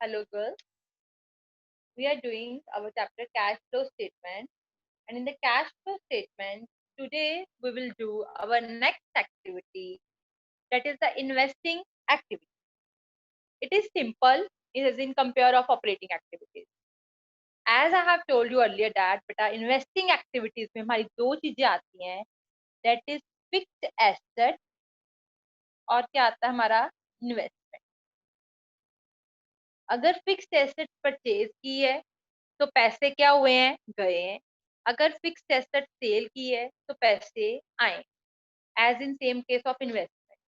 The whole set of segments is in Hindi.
Hello girls, we are doing our chapter cash flow statement, and in the cash flow statement today we will do our next activity, that is the investing activity. It is simple, it is in compare of operating activities. As I have told you earlier that beta investing activities में हमारी दो चीजें आती हैं, that is fixed asset और क्या आता है हमारा इन्वेस्टमेंट. अगर फिक्स्ड एसेट परचेज की है तो पैसे क्या हुए हैं, गए हैं. अगर फिक्स्ड एसेट सेल की है तो पैसे आए. As in same case of investment,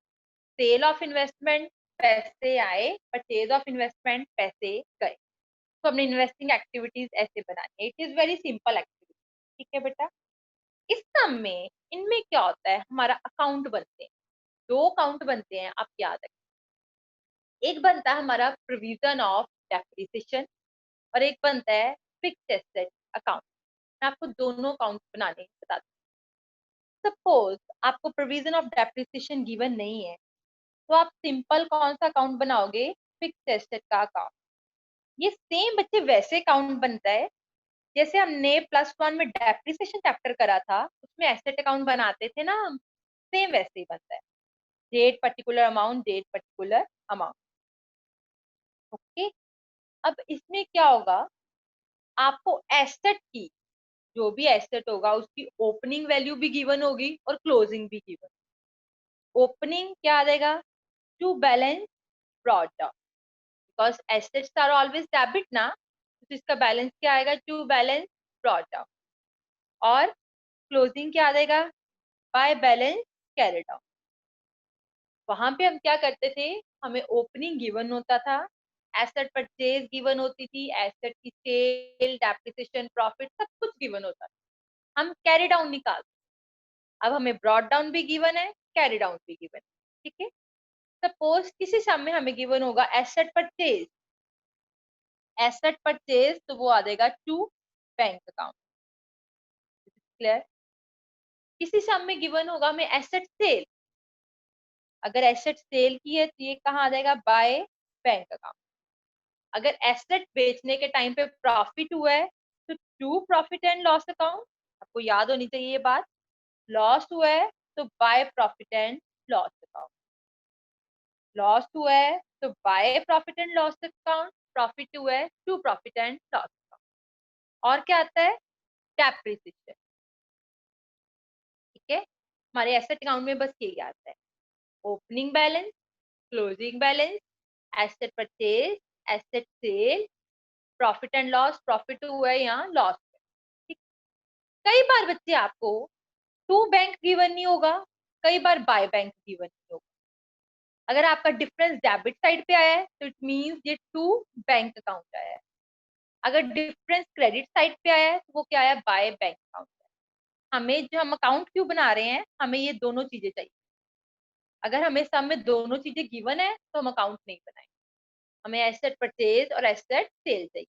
sale of investment पैसे आए, परचेज ऑफ इन्वेस्टमेंट पैसे गए. तो हमने इन्वेस्टिंग एक्टिविटीज ऐसे बनानी है. It is very simple activity. ठीक है बेटा. इस सम में इनमें क्या होता है, हमारा अकाउंट बनते हैं. दो अकाउंट बनते हैं, आप याद रखें. एक बनता है हमारा प्रोविजन ऑफ डेप्रिसिएशन और एक बनता है फिक्स्ड एसेट अकाउंट. मैं आपको दोनों अकाउंट बनाने बताती हूँ. सपोज आपको प्रोविजन ऑफ डेप्रिसिएशन गिवन नहीं है तो आप सिंपल कौन सा अकाउंट बनाओगे, फिक्स्ड एसेट का अकाउंट. ये सेम बच्चे वैसे अकाउंट बनता है जैसे हमने +1 में डेप्रिसिएशन चैप्टर करा था, उसमें एसेट अकाउंट बनाते थे ना हम. सेम वैसे ही बनता है. Debt particular amount, debt particular amount. Okay. अब इसमें क्या होगा, आपको एसेट की, जो भी एसेट होगा उसकी ओपनिंग वैल्यू भी गिवन होगी और क्लोजिंग भी गिवन. ओपनिंग क्या आ जाएगा, to balance brought down, because assets are always debit ना, तो इसका बैलेंस क्या आएगा, टू बैलेंस ब्रॉट डाउन. और क्लोजिंग क्या आ जाएगा, बाय बैलेंस कैरी डाउन. वहां पे हम क्या करते थे, हमें ओपनिंग गिवन होता था, एसेट परचेज गिवन होती थी, एसेट की सेल, डेप्रिसिएशन, प्रॉफिट सब कुछ गिवन होता था. हम कैरी डाउन निकाल. अब हमें ब्रॉट डाउन भी गिवन है, कैरी डाउन भी गिवन है. ठीक है. सपोज किसी सम में हमें गिवन होगा एसेट परचेज. एसेट परचेज तो वो आ जाएगा टू बैंक अकाउंट. क्लियर. किसी सम में गिवन होगा हमें एसेट सेल. अगर एसेट सेल की है तो ये कहाँ आ जाएगा, बाय बैंक अकाउंट. अगर एसेट बेचने के टाइम पे प्रॉफिट हुआ है तो to profit and loss account. आपको याद होनी चाहिए ये बात. लॉस हुआ है तो by profit and loss account. Loss हुआ है तो by profit and loss account. Profit हुआ है to profit and loss account. और क्या आता है, डेप्रिसिएशन. ठीक है. हमारे एसेट अकाउंट में बस यही आता है, opening balance, closing balance, asset purchase, asset sale, profit and loss. Profit हुआ है यहाँ, लॉस. ठीक. कई बार बच्चे आपको टू बैंक गिवन नहीं होगा, कई बार बाय बैंक गिवन नहीं होगा. अगर आपका डिफरेंस डेबिट साइड पे आया है तो इट मींस ये टू बैंक अकाउंट आया है. अगर डिफरेंस क्रेडिट साइड पे आया है तो वो क्या आया, बाय बैंक अकाउंट. हमें जो हम अकाउंट क्यों बना रहे हैं, हमें ये दोनों चीजें चाहिए. अगर हमें सब में दोनों चीजें गिवन है तो हम अकाउंट नहीं बनाएंगे. हमें एसेट परचेज और एसेट सेल चाहिए.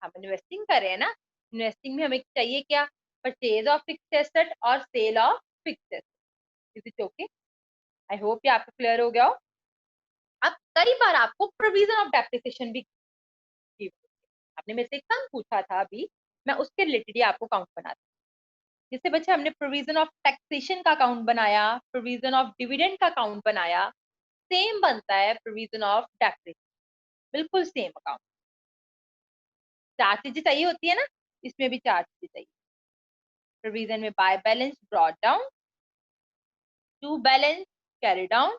हम इन्वेस्टिंग कर रहे हैं ना, इन्वेस्टिंग में हमें चाहिए क्या, परचेज ऑफ फिक्स्ड एसेट और sale of fixed asset. Is it okay. I hope ये आपको क्लियर हो गया हो. अब कई बार आपको प्रोविजन ऑफ डेप्रिसिएशन भी गिवन. आपने मेरे से एक सम पूछा था अभी, मैं उसके रिलेटेड ही आपको अकाउंट बनाती हूँ. जिससे बच्चे हमने प्रोविजन ऑफ टैक्सेशन का अकाउंट बनाया, प्रोविजन ऑफ डिविडेंड का अकाउंट बनाया. सेम बनता है प्रोविजन ऑफ डेप्रिसिएशन, बिल्कुल सेम अकाउंट. चार चीजें चाहिए होती है ना, इसमें भी चार चीजें चाहिए. प्रोविजन में by balance brought down, to balance carry down,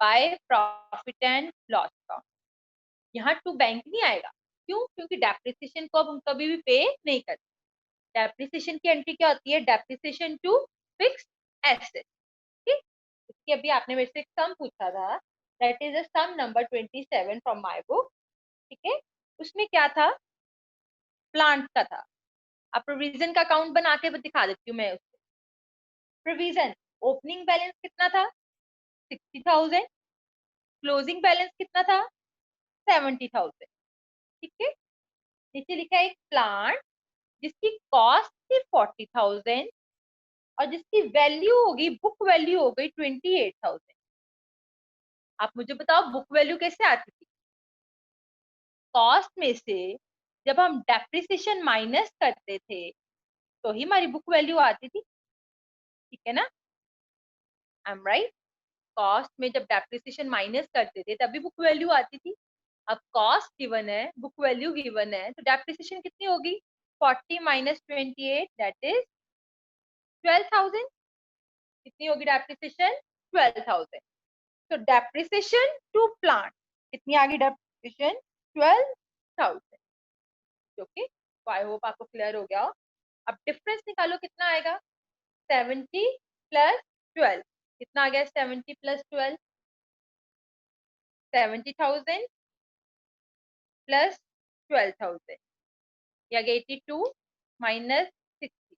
by profit and loss account. यहाँ टू बैंक नहीं आएगा. क्यों, क्योंकि डेप्रिसिएशन को अब हम कभी भी पे नहीं करते. डेप्रिसिएशन की एंट्री क्या होती है, डेप्रिसिएशन टू फिक्स्ड एसेट. ठीक. इसकी अभी आपने मेरे से एक सम पूछा था, that is a sum number 27 from my book. ठीक है. उसमें क्या था, प्लांट का था. अब प्रोविजन का अकाउंट बना के दिखा देती हूँ मैं उसको. प्रोविजन ओपनिंग बैलेंस कितना था, 60,000. क्लोजिंग बैलेंस कितना था, 70,000. ठीक है. नीचे लिखा है एक प्लांट जिसकी कॉस्ट थी 40,000 और जिसकी वैल्यू होगी, बुक वैल्यू हो गई 28,000. आप मुझे बताओ बुक वैल्यू कैसे आती थी. कॉस्ट में से जब हम डेप्रिसिएशन माइनस करते थे तो ही हमारी बुक वैल्यू आती थी, ठीक है ना? I am right? कॉस्ट में जब डेप्रिसिएशन माइनस करते थे तभी बुक वैल्यू आती थी। अब कॉस्ट गिवन है, बुक वैल्यू गिवन है, तो डेप्रिसिएशन कितनी होगी? 40 माइनस 28 दैट इज 12,000। कितनी होगी डेप्रिसिएशन? 12,000। तो डेप्रिसिएशन टू प्लांट कितनी आ गई? डेप्रिसिएशन 12,000। ओके, तो आई होप आपको क्लियर हो गया हो। अब डिफरेंस निकालो, कितना आएगा? 70 प्लस 12 कितना आ गया? 70 प्लस 12 70,000 प्लस 12,000, ये आ गया 82 माइनस 60,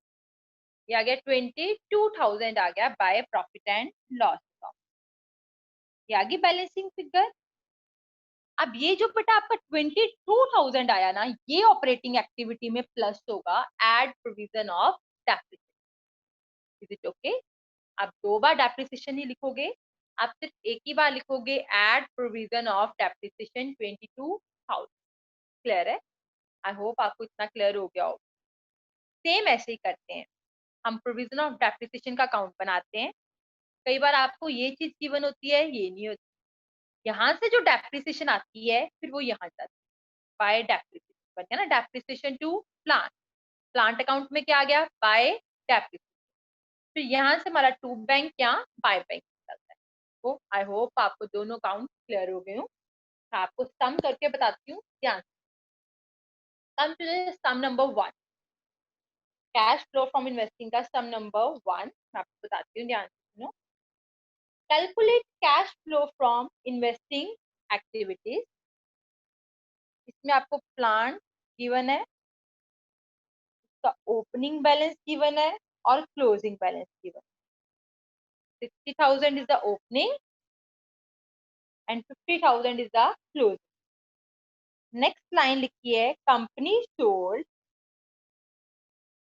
ये आ गया 22,000 आ गया bye profit and loss account. ये आ गई बैलेंसिंग फिगर। अब ये जो बेटा आपका 22,000 आया ना, ये ऑपरेटिंग एक्टिविटी में प्लस होगा add provision of depreciation. Is it okay? आप 2 बार डेप्रिसिएशन ही लिखोगे, आप सिर्फ एक ही बार लिखोगे add provision of depreciation 22,000। Clear है? आई होप आपको इतना क्लियर हो गया हो। सेम ऐसे ही करते हैं, हम प्रोविजन ऑफ डेप्रिसिएशन का अकाउंट बनाते हैं। कई बार आपको ये चीज गिवन होती है, ये नहीं होती। यहाँ से जो डेप्रिसिएशन आती है फिर वो यहाँ जाती है बाय डेप्रिसिएशन। बन गया ना? Depreciation to plant, plant account में क्या आ गया? By depreciation. फिर यहाँ से हमारा टू बैंक या बाय बैंक निकलता है। तो आई होप आपको दोनों अकाउंट क्लियर हो गए हो। आपको सम करके बताती हूँ ध्यान से। Sum number 1, cash flow from investing का सम नंबर 1 मैं आपको बताती हूँ, ध्यान से सुनो। Calculate cash flow from investing activities. इसमें आपको प्लांट गिवन है, उसका ओपनिंग बैलेंस गिवन है और क्लोजिंग बैलेंस गिवन है। 60,000 is the opening and 50,000 is the closing. Next line लिखी है, company sold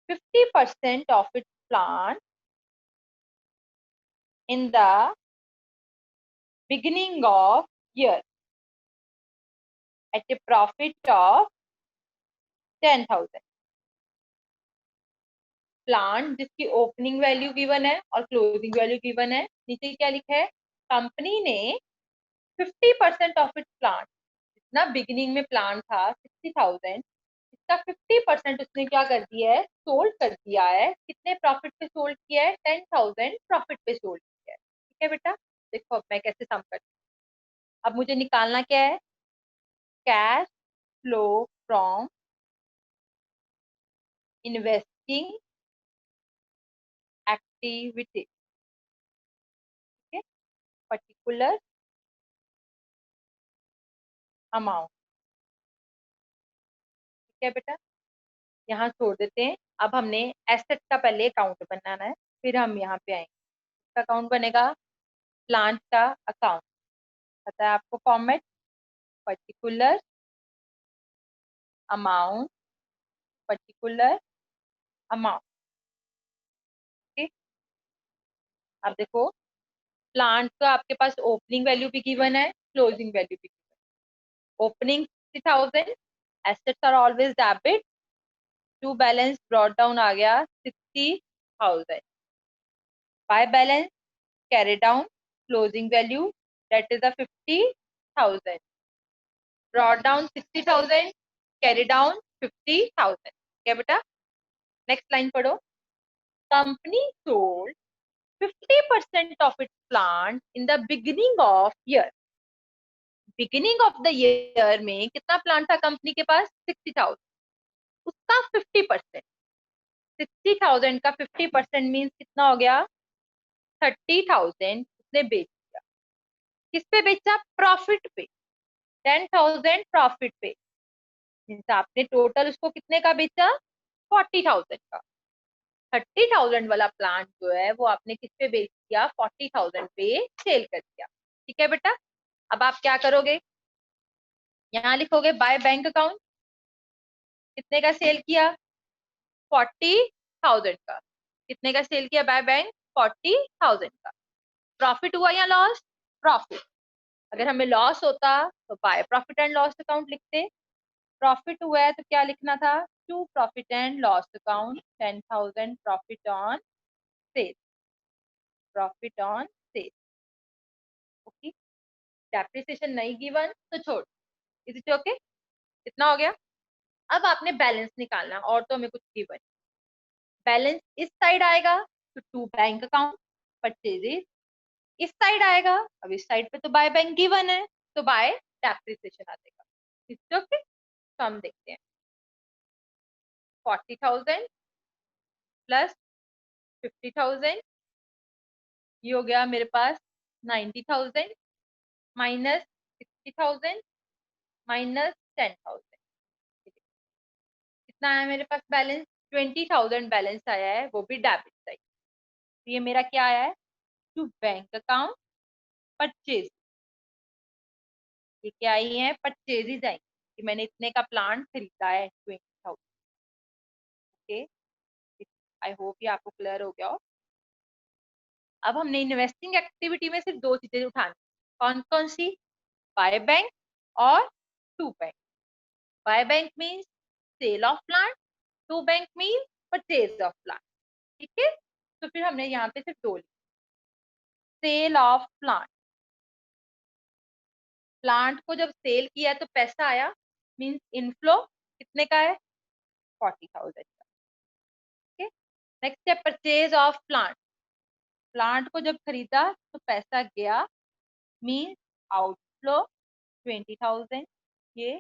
50% of its plant in the beginning of year at a profit of 10,000। Plant जिसकी ओपनिंग वैल्यू गिवन है और क्लोजिंग वैल्यू गिवन है। नीचे क्या लिखा है? कंपनी ने 50% ऑफ इट्स प्लांट, जितना बिगिनिंग में प्लान था 60,000, इसका 50% उसने क्या कर दिया है? सोल्ड कर दिया है। कितने प्रॉफिट पे सोल्ड किया है? 10,000 प्रॉफिट पे सोल्ड किया है। ठीक है बेटा, देखो अब मैं कैसे सम करती हूँ। अब मुझे निकालना क्या है? Cash flow from investing activity, ठीक है, पर्टिकुलर अमाउंट। ठीक है बेटा, यहाँ छोड़ देते हैं। अब हमने एसेट का पहले अकाउंट बनाना है, फिर हम यहाँ पे आएंगे। इसका अकाउंट बनेगा प्लांट का अकाउंट। पता है आपको format? Particular amount, particular amount. ठीक, अब देखो प्लांट का आपके पास ओपनिंग वैल्यू भी गिवन है, क्लोजिंग वैल्यू भी गिवन है। Opening 60,000, assets are always debit, to balance brought down आ गया 60,000, by balance carry down closing value that is a 50,000, brought down 60,000, carry down 50,000। क्या बेटा? नेक्स्ट लाइन पढ़ो। Company sold 50% of its plant in the beginning of year। Beginning of the year में कितना प्लांट था कंपनी के पास? 60,000, उसका 50%, 60,000 का 50% मीन्स कितना हो गया? 30,000 उसने बेच दिया। किस पे बेचा? प्रॉफिट पे। 10,000 प्रॉफिट पे, मीन्स आपने टोटल उसको कितने का बेचा? 40,000 का। 30,000 वाला प्लांट जो है वो आपने किस पे बेच दिया? 40,000 पे सेल कर दिया। ठीक है बेटा, अब आप क्या करोगे? यहाँ लिखोगे बाय बैंक अकाउंट। कितने का सेल किया? 40,000 का। कितने का सेल किया बाय बैंक? 40,000 का। प्रॉफिट हुआ या लॉस? प्रॉफिट। अगर हमें लॉस होता तो by profit and loss account लिखते, प्रॉफिट हुआ है तो क्या लिखना था, to profit and loss account 10,000 profit on sale, profit on sale. Okay, depreciation नहीं गिवन तो छोड़, इज इट ओके? इतना हो गया। अब आपने बैलेंस निकालना और तो हमें कुछ गिवन, बैलेंस इस साइड आएगा तो टू बैंक अकाउंट परचेजेस, इस साइड आएगा, अब इस साइड पे तो बाय बैंक गिवन है तो बाय डेप्रिसिएशन आ जाएगा। इट्स ओके, तो हम देखते हैं 40,000 प्लस 50,000, ये हो गया मेरे पास 90,000 माइनस 60,000 माइनस 10,000, कितना आया मेरे पास बैलेंस, 20,000 बैलेंस आया है, वो भी डेबिट साइड। तो ये मेरा क्या आया है, टू बैंक अकाउंट परचेज, ये क्या आई है, परचेजेज आई कि मैंने इतने का प्लांट खरीदा है 20,000। ओके, आई होप ये आपको क्लियर हो गया हो। अब हमने इन्वेस्टिंग एक्टिविटी में सिर्फ दो चीजें उठानी, कौन कौन सी, बाय बैंक और to bank. By bank means sale of plant, to bank means purchase of plant. ठीक है, तो फिर हमने यहाँ पे सिर्फ दो, सेल ऑफ प्लांट, प्लांट को जब सेल किया तो पैसा आया, मीन्स इनफ्लो कितने का है, 40,000 का। ठीक है, नेक्स्ट है परचेज ऑफ प्लांट, प्लांट को जब खरीदा तो पैसा गया, मीन्स आउटफ्लो 20,000, ये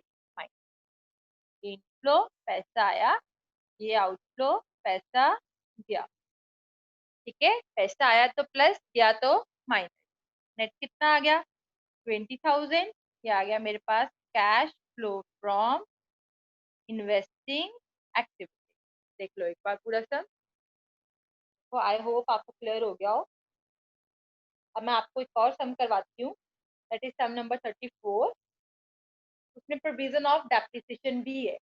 इनफ्लो पैसा आया, ये आउटफ्लो पैसा गया। ठीक है, पैसा आया तो प्लस, गया तो माइनस, नेट कितना आ गया 20,000, ये आ गया मेरे पास cash flow from investing activity. देख लो एक बार पूरा सम, तो आई होप आपको क्लियर हो गया हो। अब मैं आपको एक और सम करवाती हूँ, दैट इज सम नंबर 34, उसमें प्रोविजन ऑफ डेप्रिसिएशन भी है,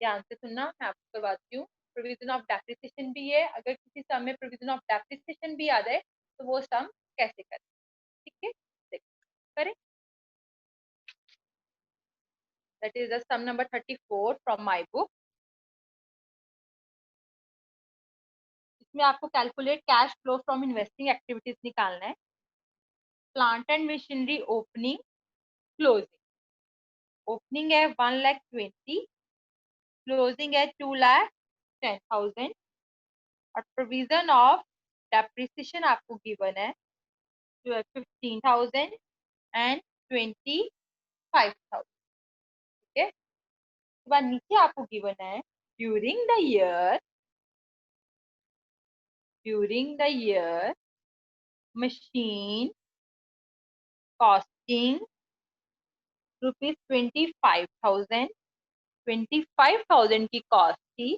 ध्यान से सुनना, मैं आपको करवाती हूँ। प्रोविजन ऑफ डेप्रिसिएशन भी है, अगर किसी सम में प्रोविजन ऑफ डेप्रिसिएशन भी आ जाए तो वो सम कैसे करें। ठीक है, करें, that is the sum number 34 from my book. इसमें आपको calculate cash flow from investing activities निकालना है। Plant and machinery opening closing, opening है 1,20,000, क्लोजिंग है 2,10,000, और प्रोविजन ऑफ डेप्रिसिएशन आपको गिवन है 15,000 एंड 25,000। ठीक है, उसके बाद नीचे आपको गिवन है during the year machine costing ₹25,000, 25,000 की कॉस्ट थी,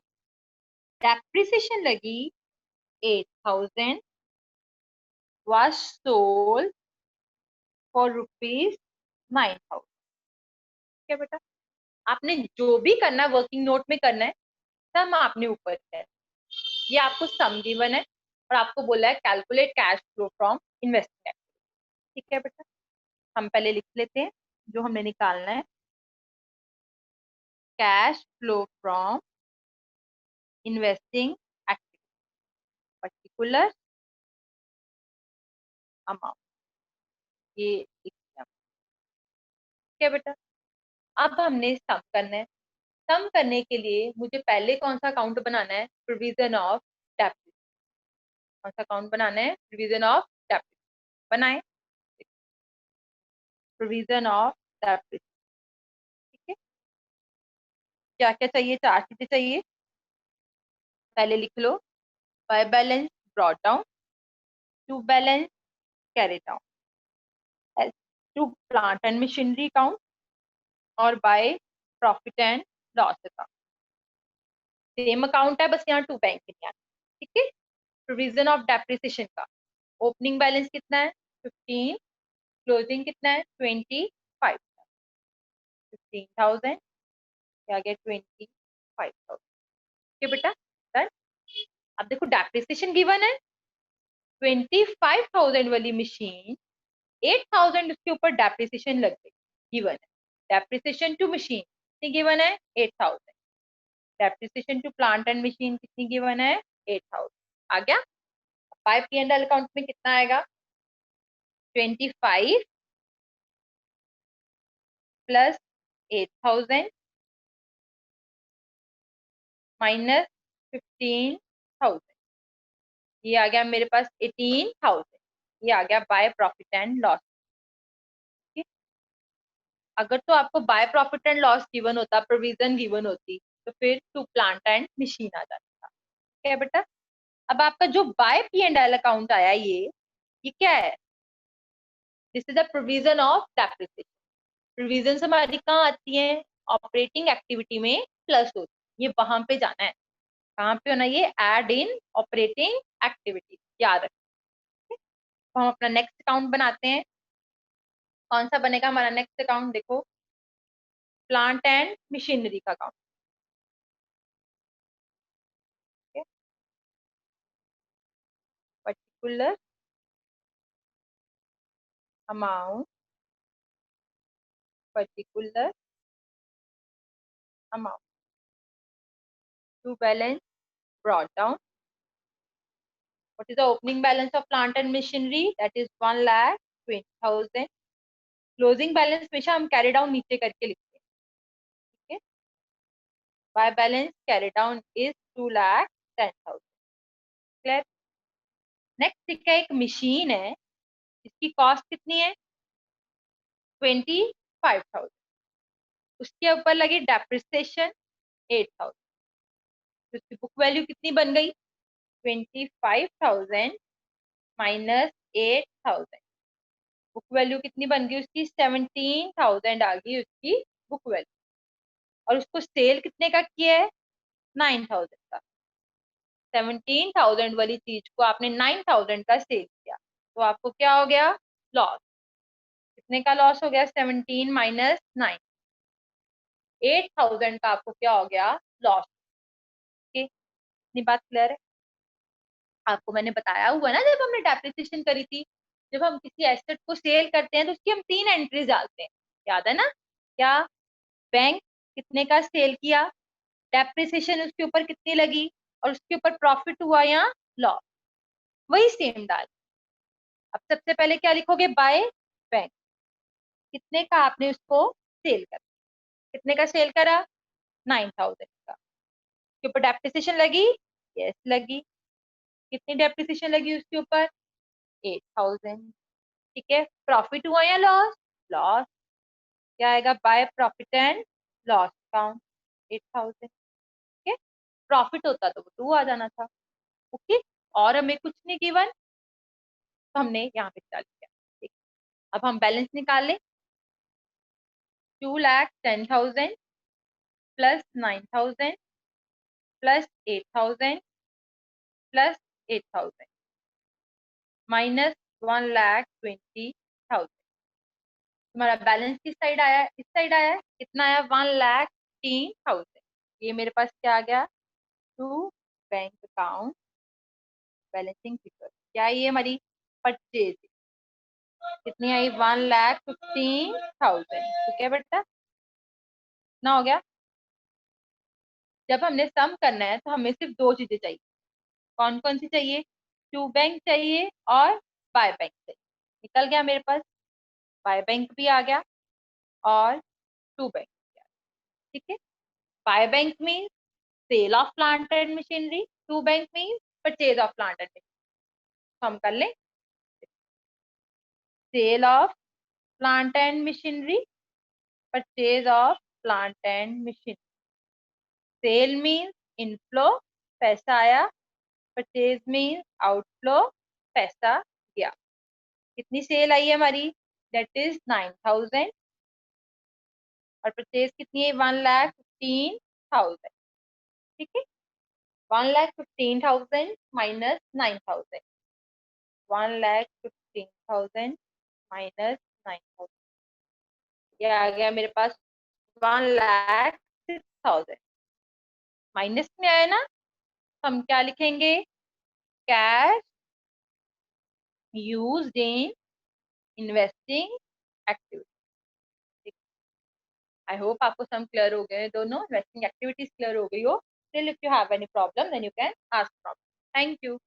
डेप्रिसिएशन लगी 8,000, was sold for ₹9,000। ठीक है बेटा, आपने जो भी करना है वर्किंग नोट में करना है, सम आपने ऊपर है, ये आपको सम गिवन है और आपको बोला है calculate cash flow from investment. ठीक है बेटा, हम पहले लिख लेते हैं जो हमने निकालना है, cash flow from investing activity particular amount, ये लिख दिया। ठीक है बेटा, अब हमने सम करना है, सम करने के लिए मुझे पहले कौन सा अकाउंट बनाना है, प्रोविजन ऑफ डेप्ट, कौन सा अकाउंट बनाना है, प्रोविजन ऑफ डेप्ट बनाए, प्रोविजन ऑफ डेप्ट। ठीक है, क्या क्या चाहिए, चार चीजें चाहिए, पहले लिख लो, by balance brought down, to balance carry down, to plant and machinery account, और by profit and loss account. Same account है, बस यहाँ टू बैंक नहीं आना। ठीक है, प्रोविजन ऑफ डेप्रिसिएशन का ओपनिंग बैलेंस कितना है 15, क्लोजिंग कितना है 25, 15,000, आ गया 25,000। ठीक है बेटा, डन। अब देखो डेप्रिसिएशन गिवन है, 25,000 वाली मशीन 8,000 उसके ऊपर डेप्रिसिएशन लग गई, गिवन है डेप्रिसिएशन टू मशीन कितनी गिवन है 8000। Depreciation to plant and machine कितनी गिवन है 8000। आ गया। By P and L account में कितना आएगा 25 प्लस 8000 माइनस 15000। ये आ गया मेरे पास 18000। ये आ गया बाय प्रॉफिट एंड लॉस। अगर तो आपको bye profit and loss given होता, प्रोविजन गिवन होती, तो फिर टू प्लांट एंड मशीन आ जाता था। ठीक है बेटा। अब आपका जो bye P and L account आया, ये क्या है, this is the provision of depreciation. Provision हमारी कहाँ आती है, ऑपरेटिंग एक्टिविटी में प्लस होती है, ये वहां पे जाना है। कहाँ पे होना, ये एड इन ऑपरेटिंग एक्टिविटी, याद रखें। तो हम अपना नेक्स्ट अकाउंट बनाते हैं। कौन सा बनेगा हमारा नेक्स्ट अकाउंट, देखो प्लांट एंड मशीनरी का account. Particular amount, particular amount to balance brought down. What is the opening balance of plant and machinery? That is 1,20,000. Closing balance हमेशा हम कैरी डाउन नीचे करके लिखते हैं। ठीक है। Bye balance carry down is 2,10,000। Clear. Next ठीक है, एक मशीन है, इसकी कॉस्ट कितनी है 25,000। उसके ऊपर लगी डेप्रिसिएशन 8,000। तो उसकी बुक वैल्यू कितनी बन गई 25,000 माइनस 8,000। बुक वैल्यू कितनी बन गई उसकी 17,000 आ गई उसकी बुक वैल्यू। और उसको सेल कितने का किया है 9,000 का। 17,000 वाली चीज को आपने 9,000 का सेल किया, तो आपको क्या हो गया लॉस। कितने का लॉस हो गया 17 माइनस 9, 8,000 का आपको क्या हो गया लॉस। ओके, इतनी बात क्लियर है। आपको मैंने बताया हुआ ना जब हमने डेप्रिसिएशन करी थी, जब हम किसी एसेट को सेल करते हैं तो उसकी हम 3 एंट्रीज डालते हैं, याद है ना। क्या, बैंक कितने का सेल किया, डेप्रिसिएशन उसके ऊपर कितनी लगी, और उसके ऊपर प्रॉफिट हुआ या लॉस, वही सेम डाल। अब सबसे पहले क्या लिखोगे बाय बैंक, कितने का आपने उसको सेल करा, कितने का सेल करा 9,000 का। उसके ऊपर डेप्रिसिएशन लगी, यस लगी। कितनी डेप्रिसिएशन लगी उसके ऊपर 8,000। ठीक है। प्रॉफिट हुआ या लॉस, लॉस। क्या आएगा bye profit and loss account 8,000। ठीक है। प्रॉफिट होता तो वो 2 आ जाना था। ओके। और हमें कुछ नहीं गिवन, तो हमने यहाँ पे डाल दिया। ठीक। अब हम बैलेंस निकाल लें। 2,10,000 प्लस 9,000 प्लस 8,000 प्लस 8,000 माइनस 1,20,000। तुम्हारा बैलेंस किस साइड आया है, इस साइड आया है। कितना आया 1,15,000। ये मेरे पास क्या आ गया to bank account balancing figure. क्या है ये हमारी परचेज, कितनी आई 1,15,000। ठीक है बेटा, ना हो गया। जब हमने सम करना है तो हमें सिर्फ 2 चीजें चाहिए। कौन कौन सी चाहिए, टू बैंक चाहिए और बाय बैंक चाहिए। निकल गया मेरे पास, बाय बैंक भी आ गया और टू बैंक भी आ गया। ठीक है। By bank means sale of plant and machinery, to bank means purchase of plant and machinery. हम कर लें, sale of plant and machinery, purchase of plant and machinery. Sale means inflow, पैसा आया। परचेज मीन्स आउटफ्लो, पैसा गया। कितनी सेल आई है हमारी, दैट इज 9,000। और परचेज कितनी है 1,15,000। ठीक है। 1,15,000 माइनस 9,000, 1,15,000 माइनस 9,000, ये आ गया मेरे पास 1,06,000। माइनस में आया ना, हम क्या लिखेंगे, cash used in investing activity. I hope आपको सम क्लियर हो गए, दोनों इन्वेस्टिंग एक्टिविटीज क्लियर हो गई हो. Still, if you have any problem, then you can ask problem. Thank you.